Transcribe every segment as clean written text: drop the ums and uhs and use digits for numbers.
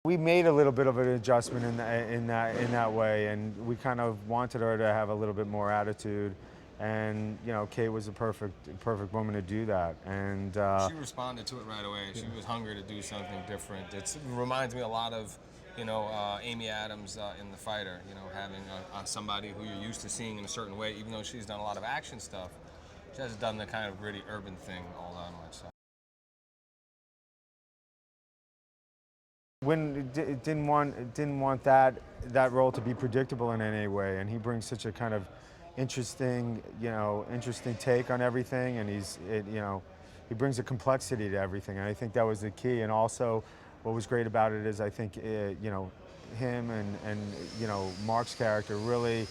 We made a little bit of an adjustment in that way, and we kind of wanted her to have a little bit more attitude, and you know, Kate was a perfect woman to do that, and She responded to it right away. She was hungry to do something different. It reminds me a lot of, Amy Adams in The Fighter. You know, having somebody who you're used to seeing in a certain way, even though she's done a lot of action stuff, she hasn't done the kind of gritty urban thing all that much. So. when didn't want that role to be predictable in any way, and he brings such a kind of interesting take on everything, and he brings a complexity to everything, and I think that was the key. And also, what was great about it is I think him and Mark's character really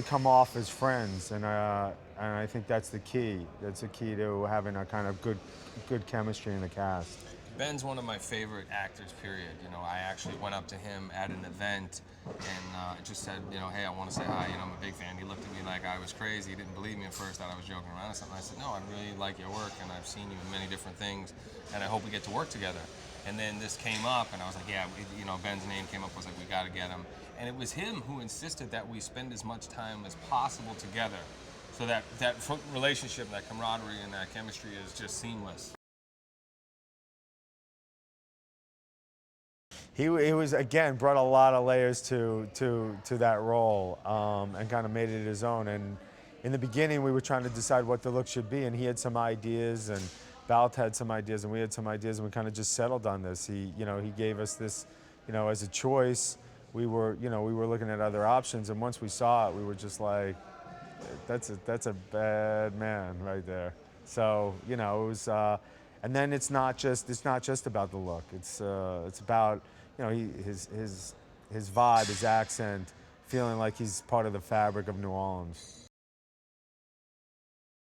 come off as friends, and I think that's the key. That's the key to having a kind of good chemistry in the cast. Ben's one of my favorite actors, period. You know, I actually went up to him at an event and just said, hey, I want to say hi. You know, I'm a big fan. He looked at me like I was crazy. He didn't believe me at first, thought I was joking around or something. I said, no, I really like your work, and I've seen you in many different things, and I hope we get to work together. And then this came up, and I was like, yeah, Ben's name came up. I was like, we got to get him. And it was him who insisted that we spend as much time as possible together, so that relationship, that camaraderie, and that chemistry is just seamless. He was, again, brought a lot of layers to that role, and kind of made it his own. And in the beginning, we were trying to decide what the look should be, and he had some ideas, and Balt had some ideas, and we had some ideas, and we kind of just settled on this. He gave us this, as a choice. We were looking at other options, and once we saw it, we were just like, that's a bad man right there. So it was, and then it's not just about the look. It's about his vibe, his accent, feeling like he's part of the fabric of New Orleans.